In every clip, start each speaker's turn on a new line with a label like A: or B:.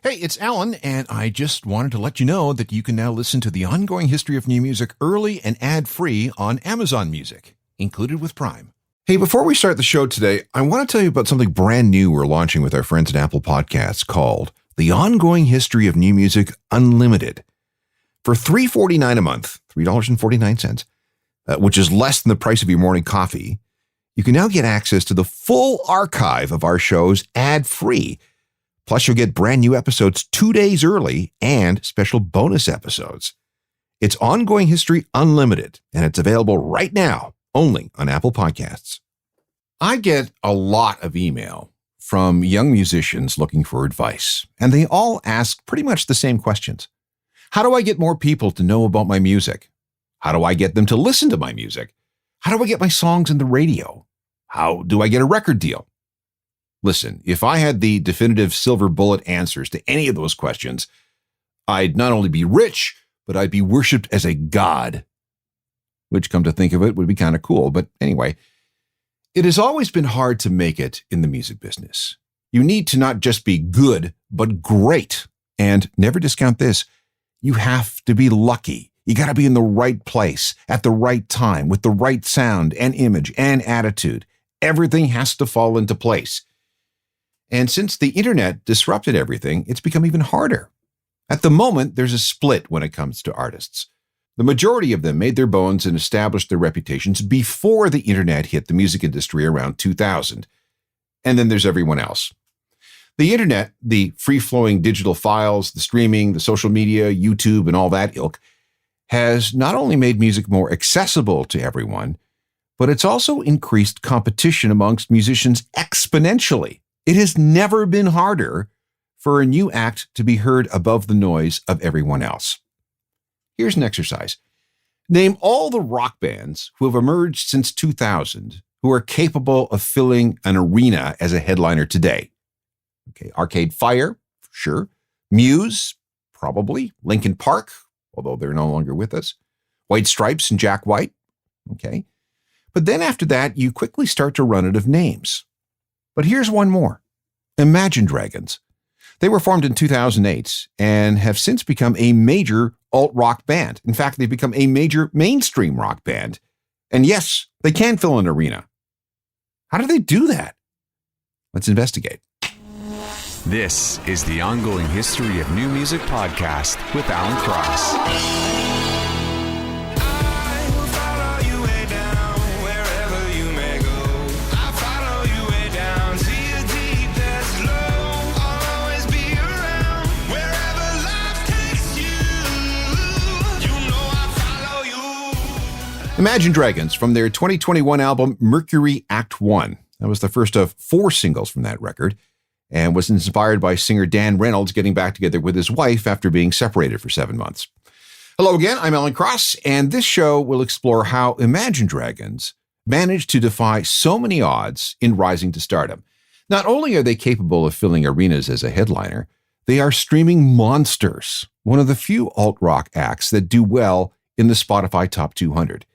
A: Hey, it's Alan, and I just wanted to let you know that you can now listen to the ongoing history of new music early and ad-free on Amazon Music, included with Prime. Hey, before we start the show today, I want to tell you about something brand new we're launching with our friends at Apple Podcasts called The Ongoing History of New Music Unlimited. For $3.49 a month, $3.49, which is less than the price of your morning coffee, you can now get access to the full archive of our shows ad-free. Plus, you'll get brand new episodes 2 days early and special bonus episodes. It's Ongoing History Unlimited, and it's available right now, only on Apple Podcasts. I get a lot of email from young musicians looking for advice, and they all ask pretty much the same questions. How do I get more people to know about my music? How do I get them to listen to my music? How do I get my songs in the radio? How do I get a record deal? Listen, if I had the definitive silver bullet answers to any of those questions, I'd not only be rich, but I'd be worshipped as a god. Which, come to think of it, would be kind of cool. But anyway, it has always been hard to make it in the music business. You need to not just be good, but great. And never discount this, you have to be lucky. You got to be in the right place at the right time with the right sound and image and attitude. Everything has to fall into place. And since the internet disrupted everything, it's become even harder. At the moment, there's a split when it comes to artists. The majority of them made their bones and established their reputations before the internet hit the music industry around 2000. And then there's everyone else. The internet, the free-flowing digital files, the streaming, the social media, YouTube, and all that ilk, has not only made music more accessible to everyone, but it's also increased competition amongst musicians exponentially. It has never been harder for a new act to be heard above the noise of everyone else. Here's an exercise. Name all the rock bands who have emerged since 2000 who are capable of filling an arena as a headliner today. Okay, Arcade Fire, for sure. Muse, probably. Linkin Park, although they're no longer with us. White Stripes and Jack White. Okay. But then after that, you quickly start to run out of names. But here's one more. Imagine Dragons. They were formed in 2008 and have since become a major alt-rock band. In fact, they've become a major mainstream rock band. And yes, they can fill an arena. How do they do that? Let's investigate.
B: This is the Ongoing History of New Music podcast with Alan Cross.
A: Imagine Dragons from their 2021 album Mercury Act 1. That was the first of 4 singles from that record and was inspired by singer Dan Reynolds getting back together with his wife after being separated for 7 months. Hello again, I'm Alan Cross, and this show will explore how Imagine Dragons managed to defy so many odds in rising to stardom. Not only are they capable of filling arenas as a headliner, they are streaming monsters, one of the few alt-rock acts that do well in the Spotify Top 200.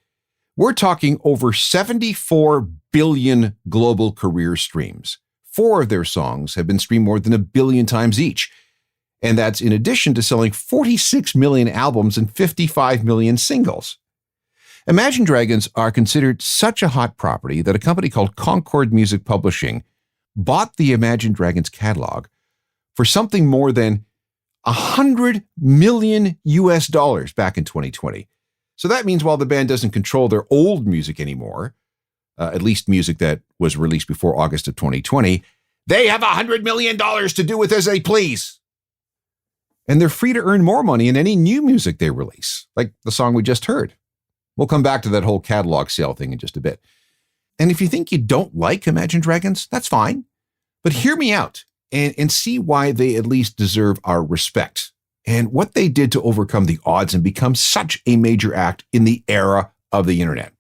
A: We're talking over 74 billion global career streams. 4 of their songs have been streamed more than 1 billion times each. And that's in addition to selling 46 million albums and 55 million singles. Imagine Dragons are considered such a hot property that a company called Concord Music Publishing bought the Imagine Dragons catalog for something more than $100 million back in 2020. So that means while the band doesn't control their old music anymore, at least music that was released before August of 2020, they have $100 million to do with as they please. And they're free to earn more money in any new music they release, like the song we just heard. We'll come back to that whole catalog sale thing in just a bit. And if you think you don't like Imagine Dragons, that's fine. But hear me out and see why they at least deserve our respect and what they did to overcome the odds and become such a major act in the era of the internet.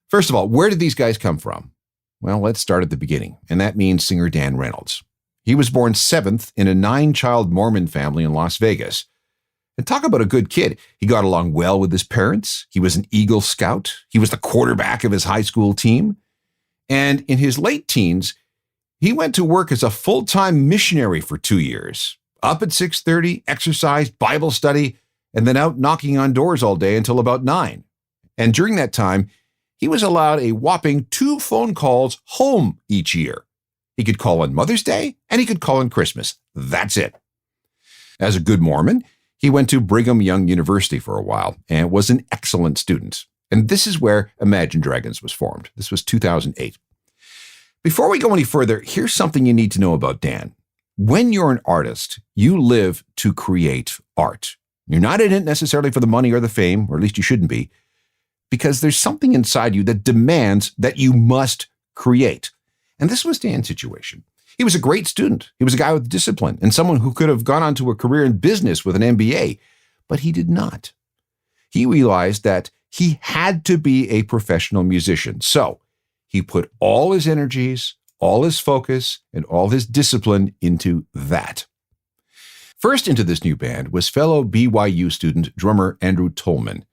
A: First of all, where did these guys come from? Well, let's start at the beginning, and that means singer Dan Reynolds. He was born 7th in a 9-child Mormon family in Las Vegas. And talk about a good kid. He got along well with his parents. He was an Eagle Scout. He was the quarterback of his high school team. And in his late teens, he went to work as a full-time missionary for 2 years. Up at 6:30, exercise, Bible study, and then out knocking on doors all day until about 9. And during that time, he was allowed a whopping 2 phone calls home each year. He could call on Mother's Day and he could call on Christmas. That's it. As a good Mormon, he went to Brigham Young University for a while and was an excellent student. And this is where Imagine Dragons was formed. This was 2008. Before we go any further, here's something you need to know about Dan. When you're an artist, you live to create art. You're not in it necessarily for the money or the fame, or at least you shouldn't be, because there's something inside you that demands that you must create. And this was Dan's situation. He was a great student. He was a guy with discipline and someone who could have gone on to a career in business with an MBA, but he did not. He realized that he had to be a professional musician. So he put all his energies, all his focus, and all his discipline into that. First into this new band was fellow BYU student drummer Andrew Tolman.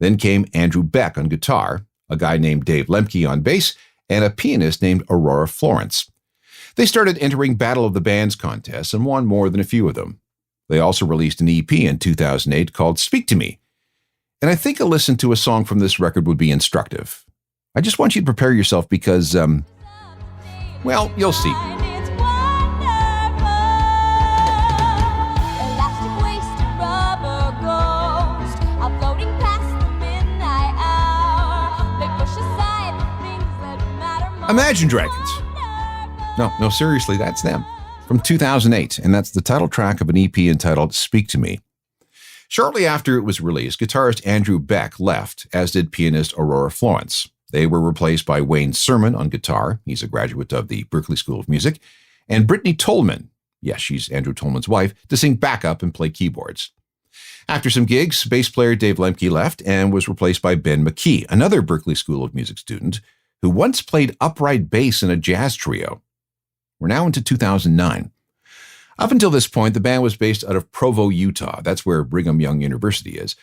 A: Then came Andrew Beck on guitar, a guy named Dave Lemke on bass, and a pianist named Aurora Florence. They started entering Battle of the Bands contests and won more than a few of them. They also released an EP in 2008 called Speak to Me. And I think a listen to a song from this record would be instructive. I just want you to prepare yourself because, well, you'll see. Imagine Dragons. No, seriously, that's them. From 2008, and that's the title track of an EP entitled Speak to Me. Shortly after it was released, guitarist Andrew Beck left, as did pianist Aurora Florence. They were replaced by Wayne Sermon on guitar. He's a graduate of the Berklee School of Music. And Brittany Tolman, yes, she's Andrew Tolman's wife, to sing backup and play keyboards. After some gigs, bass player Dave Lemke left and was replaced by Ben McKee, another Berklee School of Music student, who once played upright bass in a jazz trio. We're now into 2009. Up until this point, the band was based out of Provo, Utah. That's where Brigham Young University is.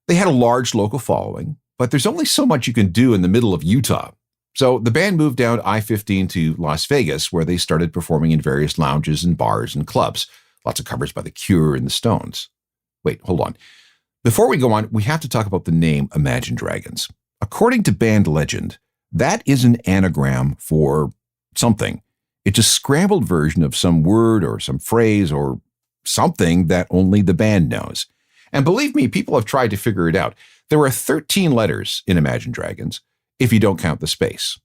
A: They had a large local following, but there's only so much you can do in the middle of Utah. So the band moved down I-15 to Las Vegas, where they started performing in various lounges and bars and clubs. Lots of covers by The Cure and the Stones. Wait, hold on. Before we go on, we have to talk about the name Imagine Dragons. According to band legend, that is an anagram for something. It's a scrambled version of some word or some phrase or something that only the band knows. And believe me, people have tried to figure it out. There are 13 letters in Imagine Dragons, if you don't count the space.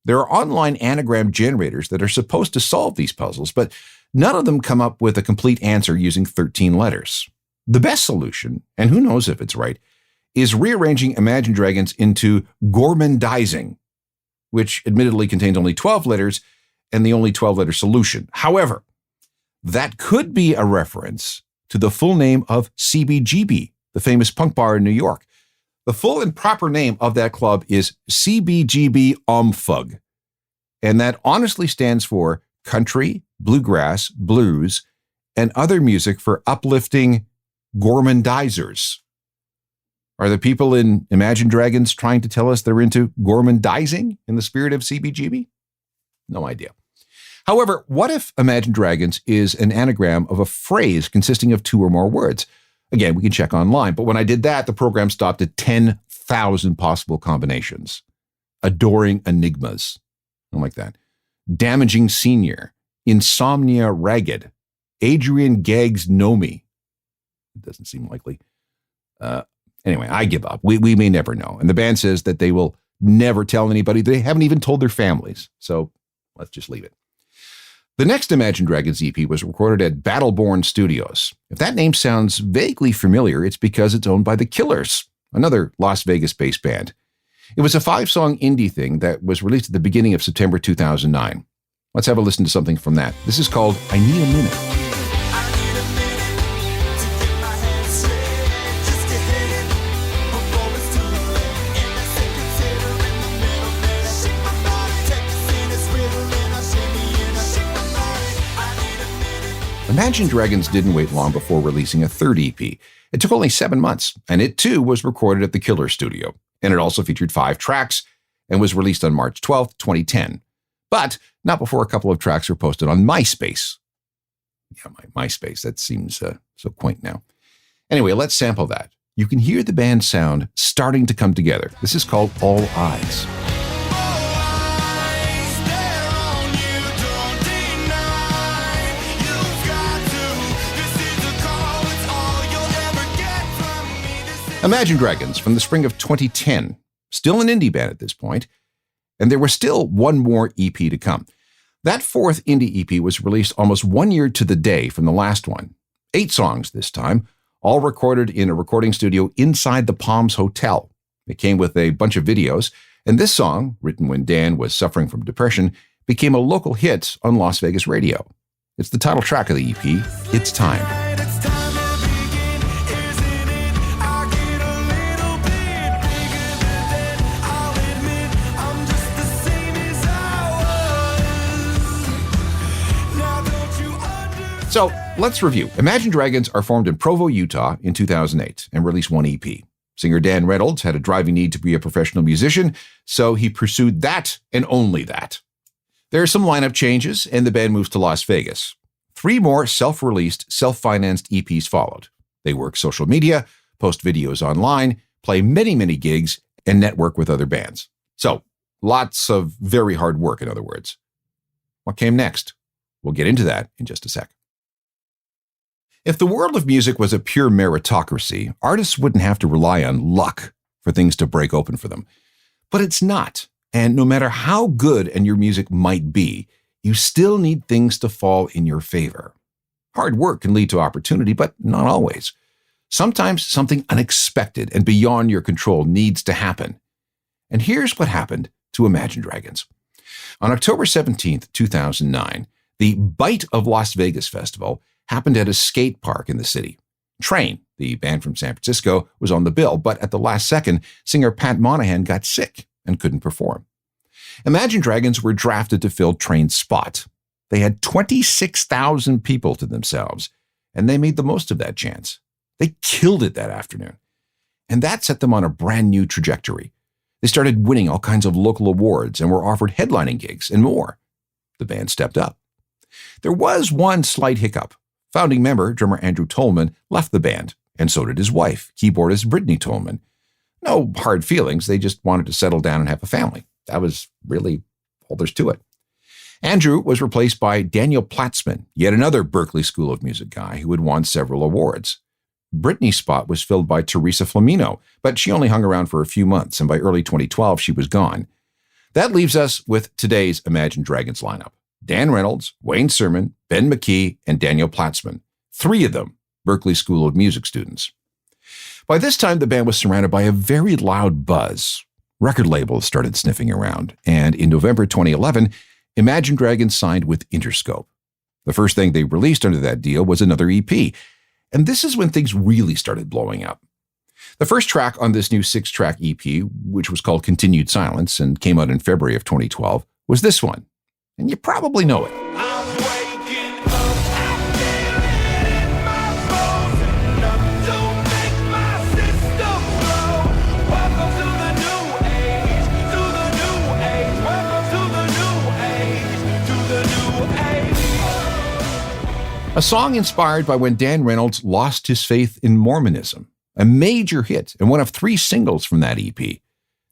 A: There are online anagram generators that are supposed to solve these puzzles, but none of them come up with a complete answer using 13 letters. The best solution, and who knows if it's right, is rearranging Imagine Dragons into gormandizing, which admittedly contains only 12 letters and the only 12-letter solution. However, that could be a reference to the full name of CBGB, the famous punk bar in New York. The full and proper name of that club is CBGB Omfug, and that honestly stands for Country, Bluegrass, Blues, and other music for uplifting gormandizers. Are the people in Imagine Dragons trying to tell us they're into gormandizing in the spirit of CBGB? No idea. However, what if Imagine Dragons is an anagram of a phrase consisting of 2 or more words? Again, we can check online, but when I did that, the program stopped at 10,000 possible combinations. Adoring enigmas. I don't like that. Damaging senior. Insomnia ragged. Adrian Gags Nomi. It doesn't seem likely. Anyway, I give up. We may never know. And the band says that they will never tell anybody. They haven't even told their families. So let's just leave it. The next Imagine Dragons EP was recorded at Battleborn Studios. If that name sounds vaguely familiar, it's because it's owned by The Killers, another Las Vegas-based band. It was a 5-song indie thing that was released at the beginning of September 2009. Let's have a listen to something from that. This is called I Need a Minute. Imagine Dragons didn't wait long before releasing a third EP. It took only 7 months, and it too was recorded at the Killer Studio. And it also featured 5 tracks and was released on March 12th, 2010. But not before a couple of tracks were posted on MySpace. Yeah, my MySpace. That seems so quaint now. Anyway, let's sample that. You can hear the band's sound starting to come together. This is called All Eyes. Imagine Dragons from the spring of 2010, still an indie band at this point, and there was still one more EP to come. That fourth indie EP was released almost 1 year to the day from the last one. 8 songs this time, all recorded in a recording studio inside the Palms Hotel. It came with a bunch of videos, and this song, written when Dan was suffering from depression, became a local hit on Las Vegas radio. It's the title track of the EP, It's Time. So let's review. Imagine Dragons are formed in Provo, Utah in 2008 and released one EP. Singer Dan Reynolds had a driving need to be a professional musician, so he pursued that and only that. There are some lineup changes, and the band moves to Las Vegas. 3 more self-released, self-financed EPs followed. They work social media, post videos online, play many gigs, and network with other bands. So, lots of very hard work, in other words. What came next? We'll get into that in just a sec. If the world of music was a pure meritocracy, artists wouldn't have to rely on luck for things to break open for them. But it's not, and no matter how good your music might be, you still need things to fall in your favor. Hard work can lead to opportunity, but not always. Sometimes something unexpected and beyond your control needs to happen. And here's what happened to Imagine Dragons. On October 17th, 2009, the Bite of Las Vegas Festival happened at a skate park in the city. Train, the band from San Francisco, was on the bill, but at the last second, singer Pat Monahan got sick and couldn't perform. Imagine Dragons were drafted to fill Train's spot. They had 26,000 people to themselves, and they made the most of that chance. They killed it that afternoon. And that set them on a brand new trajectory. They started winning all kinds of local awards and were offered headlining gigs and more. The band stepped up. There was one slight hiccup. Founding member, drummer Andrew Tolman, left the band, and so did his wife, keyboardist Brittany Tolman. No hard feelings, they just wanted to settle down and have a family. That was really all there's to it. Andrew was replaced by Daniel Platzman, yet another Berklee School of Music guy who had won several awards. Brittany's spot was filled by Teresa Flamino, but she only hung around for a few months, and by early 2012, she was gone. That leaves us with today's Imagine Dragons lineup. Dan Reynolds, Wayne Sermon, Ben McKee, and Daniel Platzman. 3 of them, Berklee School of Music students. By this time, the band was surrounded by a very loud buzz. Record labels started sniffing around, and in November 2011, Imagine Dragons signed with Interscope. The first thing they released under that deal was another EP, and this is when things really started blowing up. The first track on this new 6-track EP, which was called Continued Silence and came out in February of 2012, was this one. And you probably know it.
C: I'm waking up, I feel it in my bones, enough to make my system blow. Welcome to the new age, to the new age. Welcome to the new age, to the new age.
A: A song inspired by when Dan Reynolds lost his faith in Mormonism. A major hit and one of 3 singles from that EP.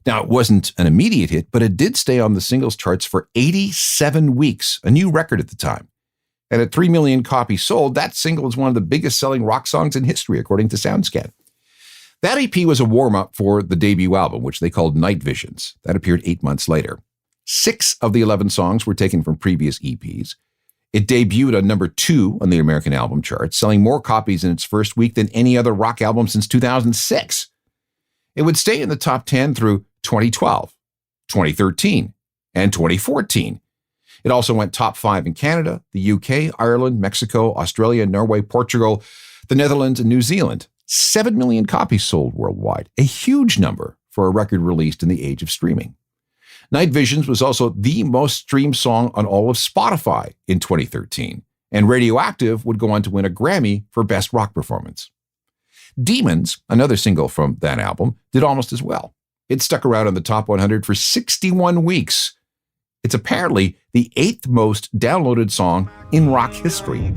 A: Now, it wasn't an immediate hit, but it did stay on the singles charts for 87 weeks, a new record at the time. And at 3 million copies sold, that single was one of the biggest selling rock songs in history, according to SoundScan. That EP was a warm-up for the debut album, which they called Night Visions. That appeared 8 months later. 6 of the 11 songs were taken from previous EPs. It debuted on number 2 on the American album chart, selling more copies in its first week than any other rock album since 2006. It would stay in the top 10 through 2012, 2013, and 2014. It also went top 5 in Canada, the UK, Ireland, Mexico, Australia, Norway, Portugal, the Netherlands, and New Zealand. 7 million copies sold worldwide, a huge number for a record released in the age of streaming. Night Visions was also the most streamed song on all of Spotify in 2013, and Radioactive would go on to win a Grammy for Best Rock Performance. Demons, another single from that album, did almost as well. It stuck around on the top 100 for 61 weeks. It's apparently the 8th most downloaded song in rock history.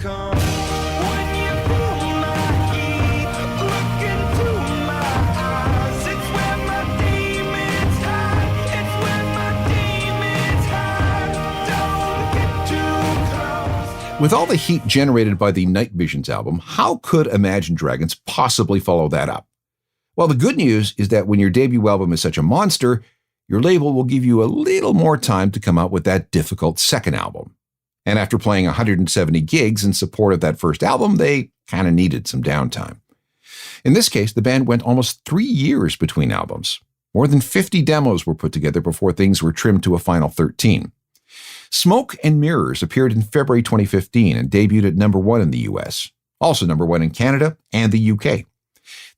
A: With all the heat generated by the Night Visions album, how could Imagine Dragons possibly follow that up? Well, the good news is that when your debut album is such a monster, your label will give you a little more time to come out with that difficult second album. And after playing 170 gigs in support of that first album, they kind of needed some downtime. In this case, the band went almost 3 years between albums. More than 50 demos were put together before things were trimmed to a final 13. Smoke and Mirrors appeared in February 2015 and debuted at number 1 in the US, also number 1 in Canada and the UK.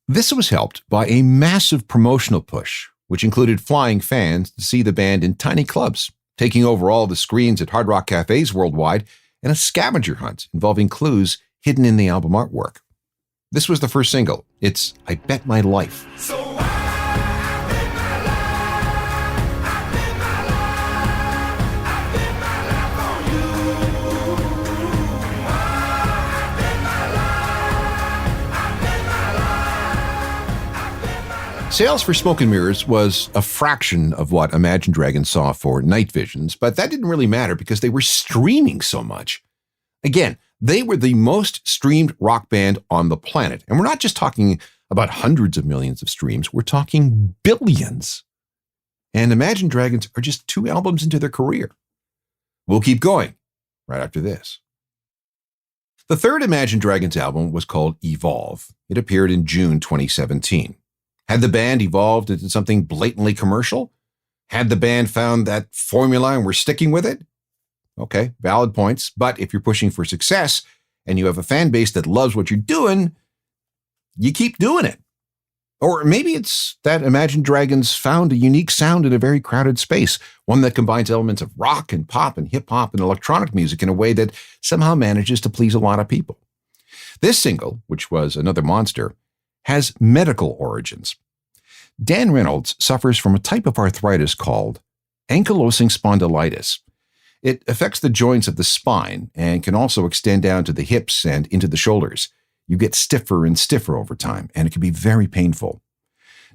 A: This was helped by a massive promotional push, which included flying fans to see the band in tiny clubs, taking over all the screens at Hard Rock cafes worldwide, and a scavenger hunt involving clues hidden in the album artwork. This was the first single. It's I Bet My Life.
C: So I bet my life, I bet my life, I bet my life on you. I bet my life, I bet my life, I bet my life.
A: Sales for Smoke and Mirrors was a fraction of what Imagine Dragons saw for Night Visions, but that didn't really matter because they were streaming so much. Again, they were the most streamed rock band on the planet. And we're not just talking about hundreds of millions of streams, we're talking billions. And Imagine Dragons are just 2 albums into their career. We'll keep going right after this. The third Imagine Dragons album was called Evolve. It appeared in June 2017. Had the band evolved into something blatantly commercial? Had the band found that formula and were sticking with it? Okay, valid points. But if you're pushing for success and you have a fan base that loves what you're doing, you keep doing it. Or maybe it's that Imagine Dragons found a unique sound in a very crowded space, one that combines elements of rock and pop and hip hop and electronic music in a way that somehow manages to please a lot of people. This single, which was another monster, has medical origins. Dan Reynolds suffers from a type of arthritis called ankylosing spondylitis. It affects the joints of the spine and can also extend down to the hips and into the shoulders. You get stiffer and stiffer over time, and it can be very painful.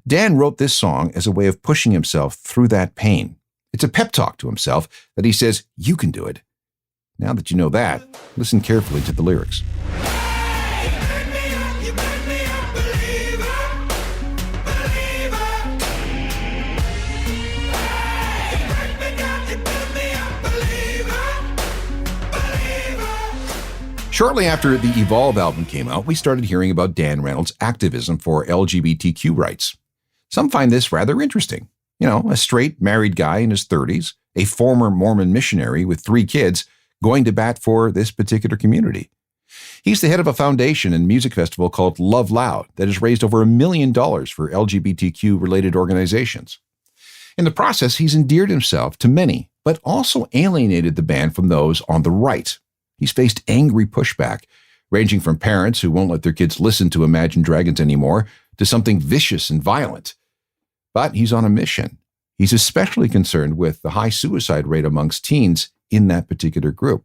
A: Dan wrote this song as a way of pushing himself through that pain. It's a pep talk to himself that he says, you can do it. Now that you know that, listen carefully to the lyrics. Shortly after the Evolve album came out, we started hearing about Dan Reynolds' activism for LGBTQ rights. Some find this rather interesting. You know, a straight married guy in his 30s, a former Mormon missionary with 3 kids, going to bat for this particular community. He's the head of a foundation and music festival called Love Loud that has raised over $1 million for LGBTQ-related organizations. In the process, he's endeared himself to many, but also alienated the band from those on the right. He's faced angry pushback, ranging from parents who won't let their kids listen to Imagine Dragons anymore to something vicious and violent. But he's on a mission. He's especially concerned with the high suicide rate amongst teens in that particular group.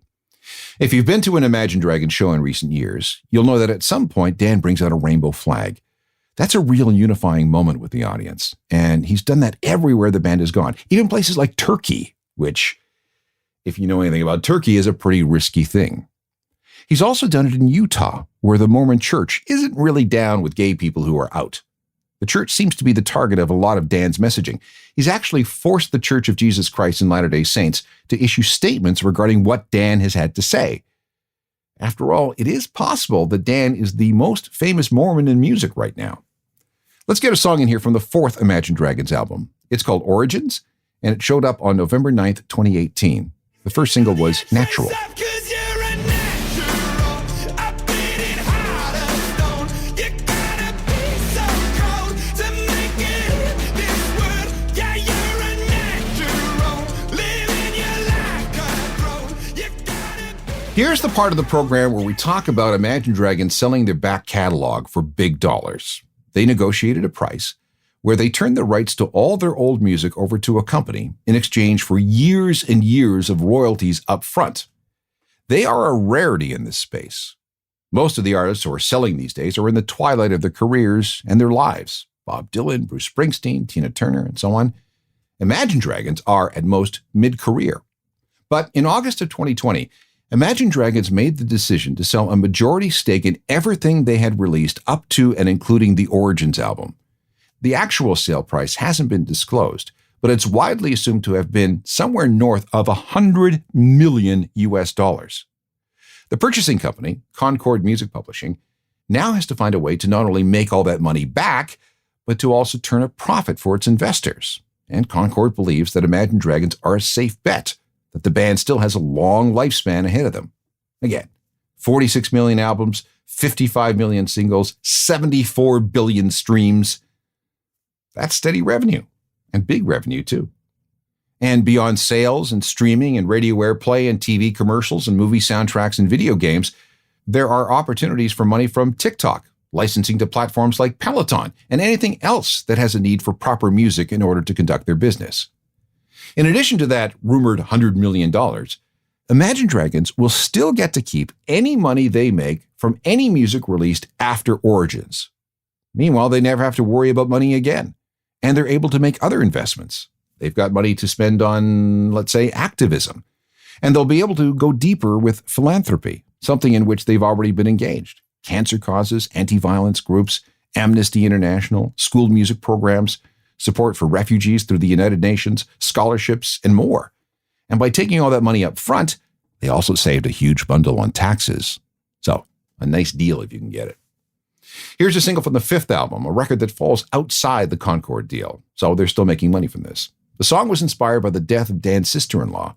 A: If you've been to an Imagine Dragons show in recent years, you'll know that at some point Dan brings out a rainbow flag. That's a real unifying moment with the audience, and he's done that everywhere the band has gone, even places like Turkey, which, if you know anything about Turkey, is a pretty risky thing. He's also done it in Utah, where the Mormon church isn't really down with gay people who are out. The church seems to be the target of a lot of Dan's messaging. He's actually forced the Church of Jesus Christ and Latter-day Saints to issue statements regarding what Dan has had to say. After all, it is possible that Dan is the most famous Mormon in music right now. Let's get a song in here from the 4th Imagine Dragons album. It's called Origins, and it showed up on November 9th, 2018. The first single was Natural. Here's the part of the program where we talk about Imagine Dragons selling their back catalog for big dollars. They negotiated a price where they turned the rights to all their old music over to a company in exchange for years and years of royalties up front. They are a rarity in this space. Most of the artists who are selling these days are in the twilight of their careers and their lives. Bob Dylan, Bruce Springsteen, Tina Turner, and so on. Imagine Dragons are at most mid-career. But in August of 2020, Imagine Dragons made the decision to sell a majority stake in everything they had released up to and including the Origins album. The actual sale price hasn't been disclosed, but it's widely assumed to have been somewhere north of $100 million US. The purchasing company, Concord Music Publishing, now has to find a way to not only make all that money back, but to also turn a profit for its investors. And Concord believes that Imagine Dragons are a safe bet, that the band still has a long lifespan ahead of them. Again, 46 million albums, 55 million singles, 74 billion streams. That's steady revenue, and big revenue too. And beyond sales and streaming and radio airplay and TV commercials and movie soundtracks and video games, there are opportunities for money from TikTok, licensing to platforms like Peloton, and anything else that has a need for proper music in order to conduct their business. In addition to that rumored $100 million, Imagine Dragons will still get to keep any money they make from any music released after Origins. Meanwhile, they never have to worry about money again, and they're able to make other investments. They've got money to spend on, let's say, activism, and they'll be able to go deeper with philanthropy, something in which they've already been engaged. Cancer causes, anti-violence groups, Amnesty International, school music programs, support for refugees through the United Nations, scholarships, and more. And by taking all that money up front, they also saved a huge bundle on taxes. So, a nice deal if you can get it. Here's a single from the fifth album, a record that falls outside the Concord deal, so they're still making money from this. The song was inspired by the death of Dan's sister-in-law,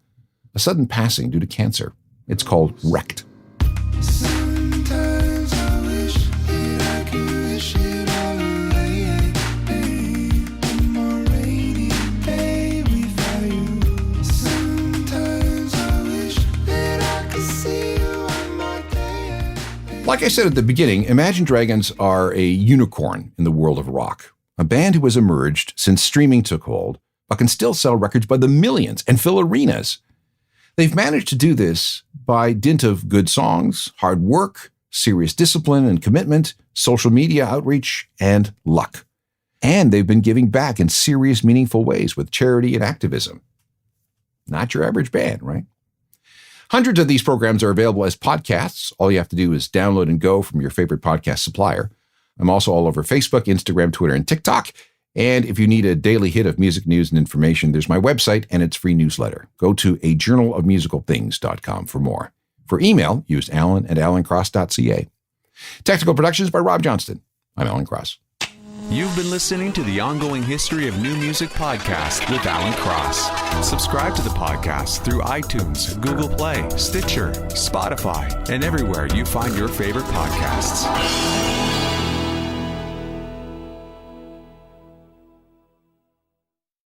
A: a sudden passing due to cancer. It's called Wrecked.
C: Sometimes I wish that I could wish it all away. On my rainy day without you. Sometimes I wish that I could see you on my day.
A: Like I said at the beginning, Imagine Dragons are a unicorn in the world of rock, a band who has emerged since streaming took hold, but can still sell records by the millions and fill arenas. They've managed to do this by dint of good songs, hard work, serious discipline and commitment, social media outreach, and luck. And they've been giving back in serious, meaningful ways with charity and activism. Not your average band, right? Hundreds of these programs are available as podcasts. All you have to do is download and go from your favorite podcast supplier. I'm also all over Facebook, Instagram, Twitter, and TikTok. And if you need a daily hit of music news and information, there's my website and its free newsletter. Go to ajournalofmusicalthings.com for more. For email, use alan@alancross.ca. Technical productions by Rob Johnston. I'm Alan Cross.
B: You've been listening to the Ongoing History of New Music podcast with Alan Cross. Subscribe to the podcast through iTunes, Google Play, Stitcher, Spotify, and everywhere you find your favorite podcasts.